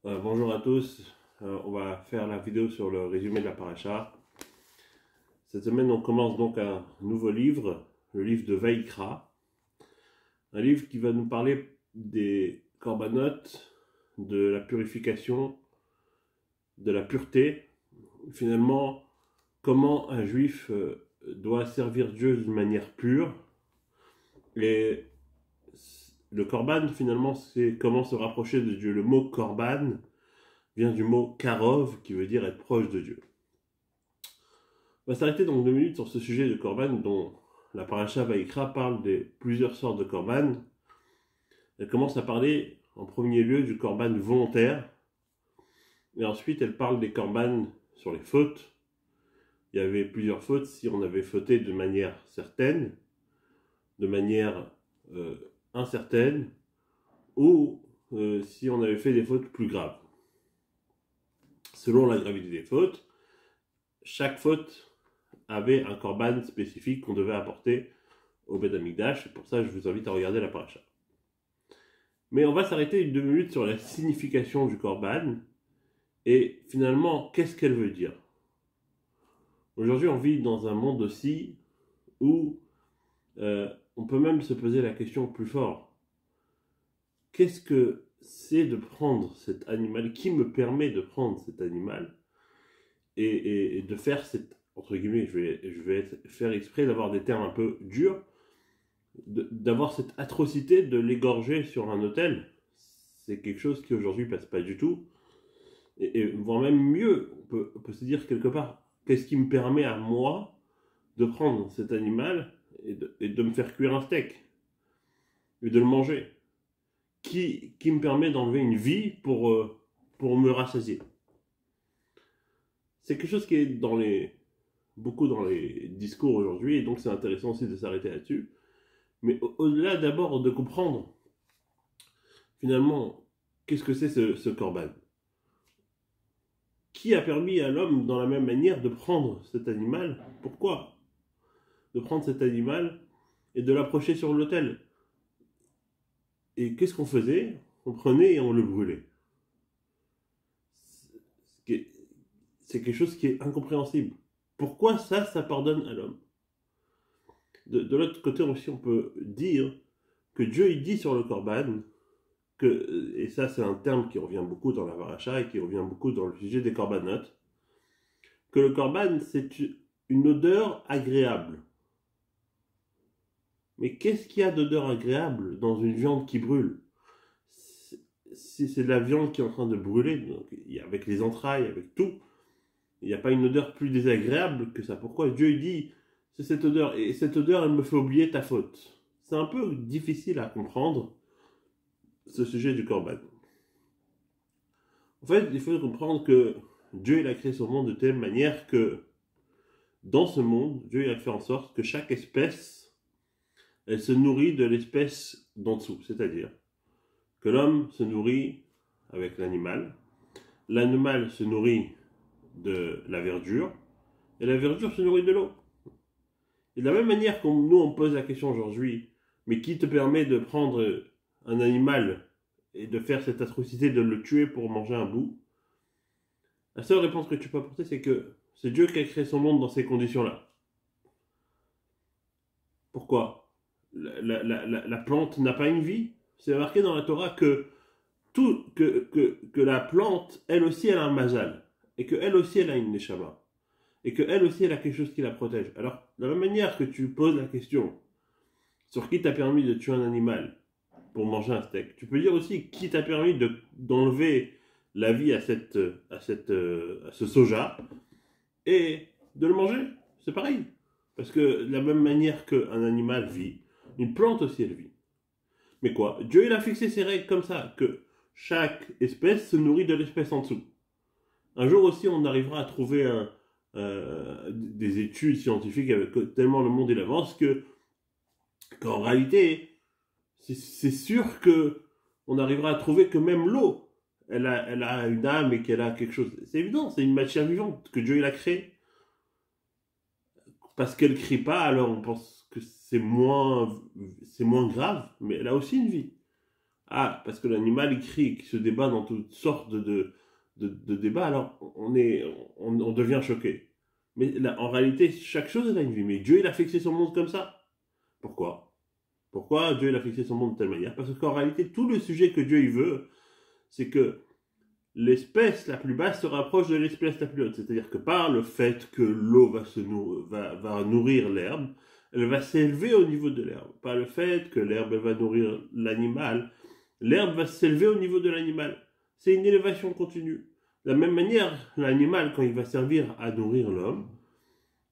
Bonjour à tous. On va faire la vidéo sur le résumé de la paracha. Cette semaine, on commence donc un nouveau livre, le livre de Vaïkra. Un livre qui va nous parler des korbanot, de la purification, de la pureté. Finalement, comment un juif doit servir Dieu d'une manière pure. Et le korban, finalement, c'est comment se rapprocher de Dieu. Le mot korban vient du mot karov, qui veut dire être proche de Dieu. On va s'arrêter donc 2 minutes sur ce sujet de korban dont la paracha Vaïkra parle de plusieurs sortes de korban. Elle commence à parler en premier lieu du korban volontaire, et ensuite elle parle des korban sur les fautes. Il y avait plusieurs fautes si on avait fauté de manière certaine, de manière incertaine, ou si on avait fait des fautes plus graves. Selon la gravité des fautes, chaque faute avait un korban spécifique qu'on devait apporter au Beth Amikdash. C'est pour ça que je vous invite à regarder la paracha. Mais on va s'arrêter 2 minutes sur la signification du korban et finalement, qu'est-ce qu'elle veut dire. Aujourd'hui, on vit dans un monde aussi où on peut même se poser la question plus fort. Qu'est-ce que c'est de prendre cet animal? Qui me permet de prendre cet animal et de faire cette, entre guillemets, je vais faire exprès d'avoir des termes un peu durs, d'avoir cette atrocité de l'égorger sur un autel. C'est quelque chose qui aujourd'hui passe pas du tout. Et voire même mieux, on peut se dire quelque part, qu'est-ce qui me permet à moi de prendre cet animal et de me faire cuire un steak et de le manger? Qui me permet d'enlever une vie pour me rassasier? C'est quelque chose qui est beaucoup dans les discours aujourd'hui, et donc c'est intéressant aussi de s'arrêter là-dessus. Mais au-delà d'abord de comprendre, finalement, qu'est-ce que c'est ce korban? Qui a permis à l'homme, dans la même manière, de prendre cet animal? Pourquoi? De prendre cet animal et de l'approcher sur l'autel. Et qu'est-ce qu'on faisait? On prenait et on le brûlait. C'est quelque chose qui est incompréhensible. Pourquoi ça pardonne à l'homme? De l'autre côté aussi, on peut dire que Dieu il dit sur le korban, et ça c'est un terme qui revient beaucoup dans la paracha et qui revient beaucoup dans le sujet des korbanot, que le korban c'est une odeur agréable. Mais qu'est-ce qu'il y a d'odeur agréable dans une viande qui brûle? Si c'est de la viande qui est en train de brûler, donc, avec les entrailles, avec tout, il n'y a pas une odeur plus désagréable que ça. Pourquoi Dieu dit c'est cette odeur, et cette odeur elle me fait oublier ta faute? C'est un peu difficile à comprendre ce sujet du korban. En fait, il faut comprendre que Dieu il a créé son monde de telle manière que dans ce monde, Dieu il a fait en sorte que chaque espèce elle se nourrit de l'espèce d'en dessous, c'est-à-dire que l'homme se nourrit avec l'animal se nourrit de la verdure, et la verdure se nourrit de l'eau. Et de la même manière que nous on pose la question aujourd'hui, mais qui te permet de prendre un animal et de faire cette atrocité de le tuer pour manger un bout? La seule réponse que tu peux apporter, c'est que c'est Dieu qui a créé son monde dans ces conditions-là. Pourquoi? La plante n'a pas une vie. C'est marqué dans la Torah que la plante, elle aussi, elle a un mazal. Et qu'elle aussi, elle a une neshama. Et qu'elle aussi, elle a quelque chose qui la protège. Alors, de la même manière que tu poses la question sur qui t'a permis de tuer un animal pour manger un steak, tu peux dire aussi qui t'a permis d'enlever la vie à ce soja et de le manger. C'est pareil. Parce que de la même manière qu'un animal vit, une plante aussi elle vit. Mais quoi? Dieu il a fixé ses règles comme ça, que chaque espèce se nourrit de l'espèce en dessous. Un jour aussi on arrivera à trouver des études scientifiques avec tellement le monde il avance qu'en réalité c'est sûr que on arrivera à trouver que même l'eau elle a une âme et qu'elle a quelque chose. C'est évident, c'est une matière vivante que Dieu il a créée. Parce qu'elle crie pas, alors on pense que c'est moins grave, mais elle a aussi une vie. Ah, parce que l'animal il crie, qui se débat dans toutes sortes de débats, alors on devient choqué. Mais là, en réalité, chaque chose elle a une vie. Mais Dieu il a fixé son monde comme ça. Pourquoi? Pourquoi Dieu il a fixé son monde de telle manière? Parce qu'en réalité, tout le sujet que Dieu il veut, c'est que l'espèce la plus basse se rapproche de l'espèce la plus haute. C'est-à-dire que par le fait que l'eau va nourrir l'herbe, elle va s'élever au niveau de l'herbe. Par le fait que l'herbe va nourrir l'animal, l'herbe va s'élever au niveau de l'animal. C'est une élévation continue. De la même manière, l'animal, quand il va servir à nourrir l'homme,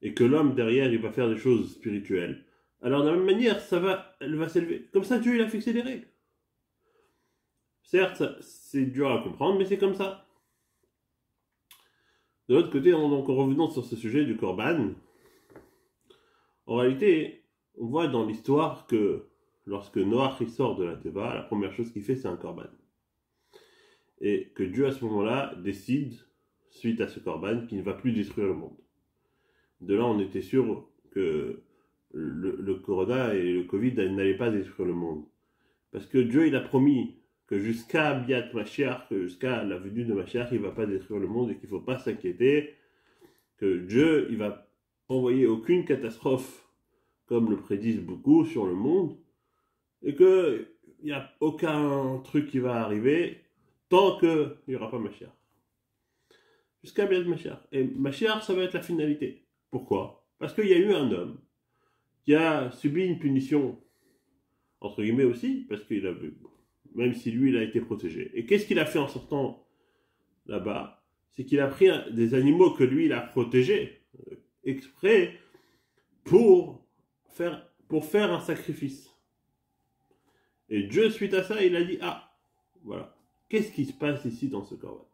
et que l'homme derrière, il va faire des choses spirituelles, alors de la même manière, elle va s'élever. Comme ça, Dieu il a fixé des règles. Certes, c'est dur à comprendre, mais c'est comme ça. De l'autre côté, donc, en revenant sur ce sujet du Corban, en réalité, on voit dans l'histoire que lorsque Noach il sort de la Teva, la première chose qu'il fait, c'est un Corban. Et que Dieu, à ce moment-là, décide, suite à ce Corban, qu'il ne va plus détruire le monde. De là, on était sûr que le Corona et le Covid n'allaient pas détruire le monde. Parce que Dieu, il a promis que jusqu'à Biat Mashiach, que jusqu'à la venue de Mashiach, il ne va pas détruire le monde et qu'il ne faut pas s'inquiéter, que Dieu, il va envoyer aucune catastrophe, comme le prédisent beaucoup, sur le monde, et qu'il n'y a aucun truc qui va arriver tant qu'il n'y aura pas Mashiach. Jusqu'à Biat Mashiach. Et Mashiach, ça va être la finalité. Pourquoi? Parce qu'il y a eu un homme qui a subi une punition, entre guillemets aussi, parce qu'il a vu, même si lui, il a été protégé. Et qu'est-ce qu'il a fait en sortant là-bas? C'est qu'il a pris des animaux que lui, il a protégés, exprès, pour faire un sacrifice. Et Dieu, suite à ça, il a dit, ah, voilà, qu'est-ce qui se passe ici dans ce corban?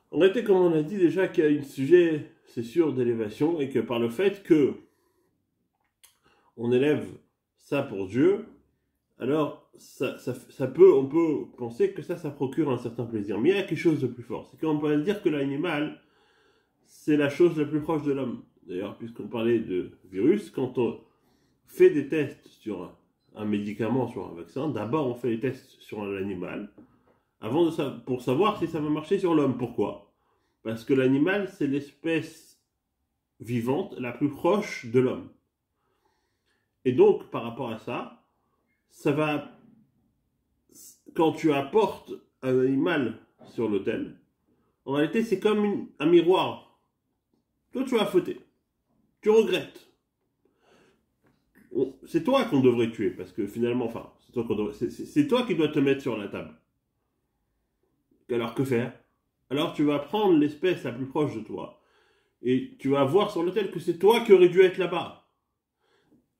En réalité, comme on a dit déjà, qu'il y a un sujet, c'est sûr, d'élévation, et que par le fait que on élève ça pour Dieu, alors on peut penser que ça procure un certain plaisir. Mais il y a quelque chose de plus fort. C'est qu'on peut dire que l'animal, c'est la chose la plus proche de l'homme. D'ailleurs, puisqu'on parlait de virus, quand on fait des tests sur un médicament, sur un vaccin, d'abord on fait les tests sur l'animal, pour savoir si ça va marcher sur l'homme. Pourquoi? Parce que l'animal, c'est l'espèce vivante la plus proche de l'homme. Et donc, par rapport à ça, quand tu apportes un animal sur l'autel, en réalité, c'est comme un miroir. Toi, tu as fauté. Tu regrettes. C'est toi qu'on devrait tuer, parce que finalement, c'est toi qui dois te mettre sur la table. Alors, que faire? Alors, tu vas prendre l'espèce la plus proche de toi, et tu vas voir sur l'autel que c'est toi qui aurais dû être là-bas.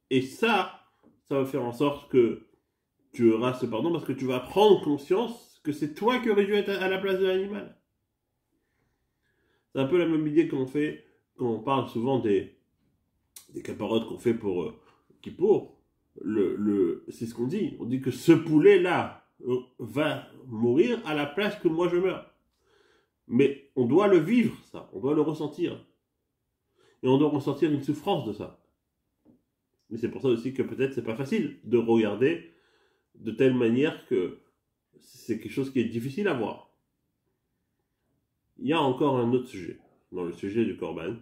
Et ça va faire en sorte que tu auras ce pardon parce que tu vas prendre conscience que c'est toi qui aurais dû être à la place de l'animal. C'est un peu la même idée qu'on fait quand on parle souvent des caparottes qu'on fait pour Kippour. C'est ce qu'on dit. On dit que ce poulet-là va mourir à la place que moi je meurs. Mais on doit le vivre, ça. On doit le ressentir. Et on doit ressentir une souffrance de ça. Mais c'est pour ça aussi que peut-être c'est pas facile de regarder de telle manière que c'est quelque chose qui est difficile à voir. Il y a encore un autre sujet, dans le sujet du Corban.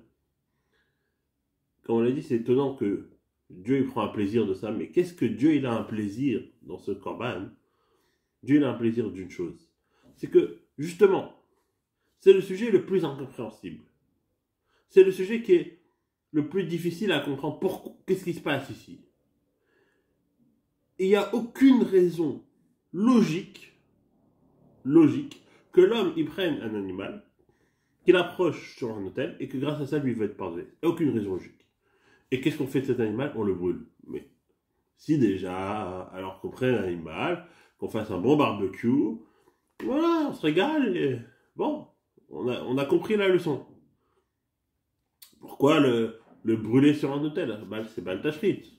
Comme on l'a dit, c'est étonnant que Dieu il prend un plaisir de ça, mais qu'est-ce que Dieu il a un plaisir dans ce Corban? Dieu il a un plaisir d'une chose. C'est que, justement, c'est le sujet le plus incompréhensible. C'est le sujet qui est le plus difficile à comprendre. Qu'est-ce qui se passe ici? Et il n'y a aucune raison logique que l'homme y prenne un animal, qu'il approche sur un autel et que grâce à ça lui va être pardonné. Il n'y a aucune raison logique. Et qu'est-ce qu'on fait de cet animal? On le brûle. Mais si déjà, alors qu'on prenne un animal, qu'on fasse un bon barbecue, voilà, on se régale et bon, on a compris la leçon. Pourquoi le brûler sur un autel? C'est Baal Tashrit.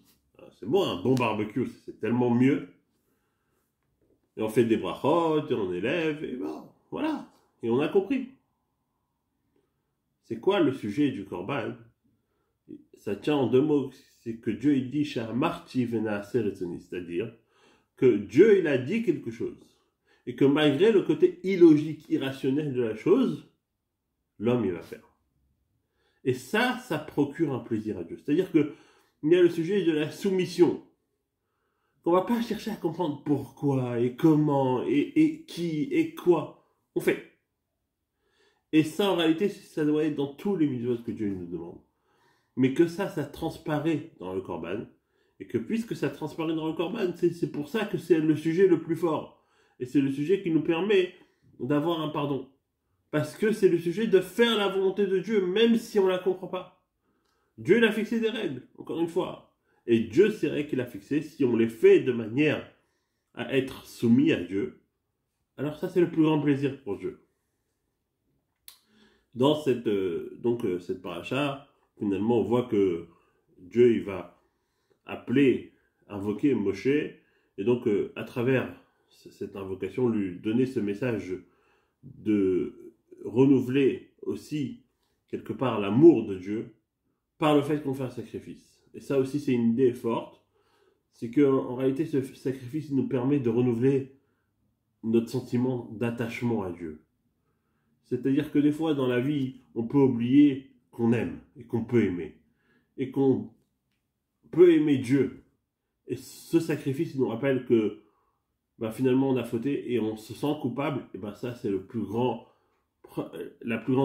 C'est bon, un bon barbecue, c'est tellement mieux. Et on fait des brachot, et on élève, et bon, voilà. Et on a compris. C'est quoi le sujet du Corban? Ça tient en deux mots. C'est que Dieu il dit Sha'amarti vena seretzoni, c'est-à-dire que Dieu, il a dit quelque chose. Et que malgré le côté illogique, irrationnel de la chose, l'homme, il va faire. Et ça procure un plaisir à Dieu. C'est-à-dire que il y a le sujet de la soumission. On ne va pas chercher à comprendre pourquoi et comment et qui et quoi. On fait. Et ça, en réalité, ça doit être dans tous les mitzvot que Dieu nous demande. Mais que ça transparaît dans le Corban. Et que puisque ça transparaît dans le Corban, c'est pour ça que c'est le sujet le plus fort. Et c'est le sujet qui nous permet d'avoir un pardon. Parce que c'est le sujet de faire la volonté de Dieu, même si on ne la comprend pas. Dieu, il a fixé des règles, encore une fois. Et Dieu, c'est vrai qu'il a fixé, si on les fait de manière à être soumis à Dieu, alors ça, c'est le plus grand plaisir pour Dieu. Dans cette paracha, finalement, on voit que Dieu, il va invoquer Moshe, et donc, à travers cette invocation, lui donner ce message de renouveler aussi, quelque part, l'amour de Dieu, par le fait qu'on fait un sacrifice. Et ça aussi, c'est une idée forte. C'est qu'en réalité, ce sacrifice nous permet de renouveler notre sentiment d'attachement à Dieu. C'est-à-dire que des fois, dans la vie, on peut oublier qu'on aime et qu'on peut aimer. Et qu'on peut aimer Dieu. Et ce sacrifice, il nous rappelle que finalement, on a fauté et on se sent coupable. Et ça, c'est la plus grande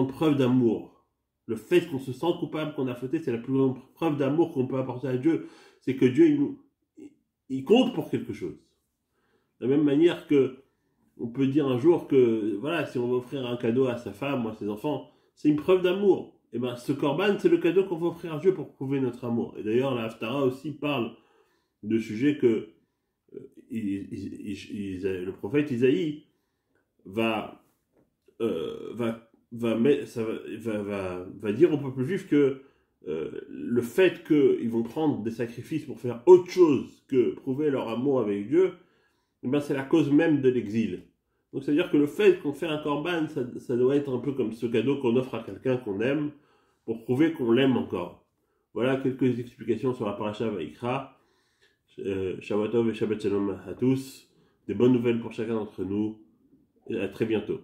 preuve d'amour. Le fait qu'on se sent coupable, qu'on a fauté, c'est la plus grande preuve d'amour qu'on peut apporter à Dieu. C'est que Dieu, il compte pour quelque chose. De la même manière que on peut dire un jour que, voilà, si on veut offrir un cadeau à sa femme ou à ses enfants, c'est une preuve d'amour. Et ce korban, c'est le cadeau qu'on va offrir à Dieu pour prouver notre amour. Et d'ailleurs, la Haftara aussi parle de sujets que le prophète Isaïe va dire au peuple juif que le fait qu'ils vont prendre des sacrifices pour faire autre chose que prouver leur amour avec Dieu, c'est la cause même de l'exil. Donc c'est à dire que le fait qu'on fait un korban, ça doit être un peu comme ce cadeau qu'on offre à quelqu'un qu'on aime pour prouver qu'on l'aime encore. Voilà quelques explications sur la paracha Vayikra. Shabbat Tov et Shabbat Shalom à tous. Des bonnes nouvelles pour chacun d'entre nous. Et à très bientôt.